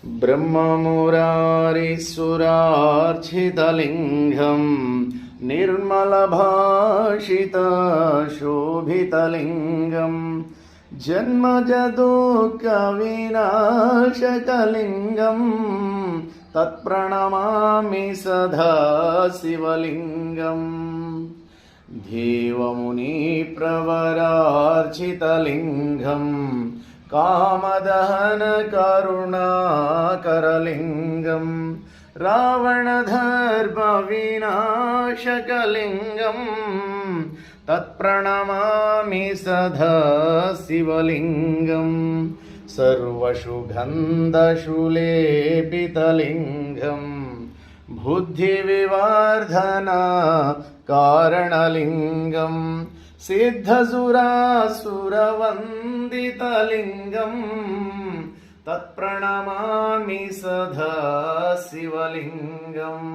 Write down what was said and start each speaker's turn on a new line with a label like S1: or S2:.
S1: ब्रह्ममुरारिसुरार्चितलिङ्गं निर्मलभाषितशोभितलिङ्गं जन्मजदुःखविनाशकलिङ्गं तत्प्रणमामि सदा शिवलिङ्गम्। देवमुनिप्रवरार्चितलिङ्गं कामदहनकरुणाकरलिङ्गं रावणधर्मविनाशकलिङ्गं तत्प्रणमामि सदा शिवलिङ्गम्। सर्वसुगन्धशुलेपितलिङ्गं बुद्धिविवर्धनकारणलिङ्गं सिद्धसुरासुरवन्दितलिङ्गं तत्प्रणमामि सदा शिवलिङ्गम्।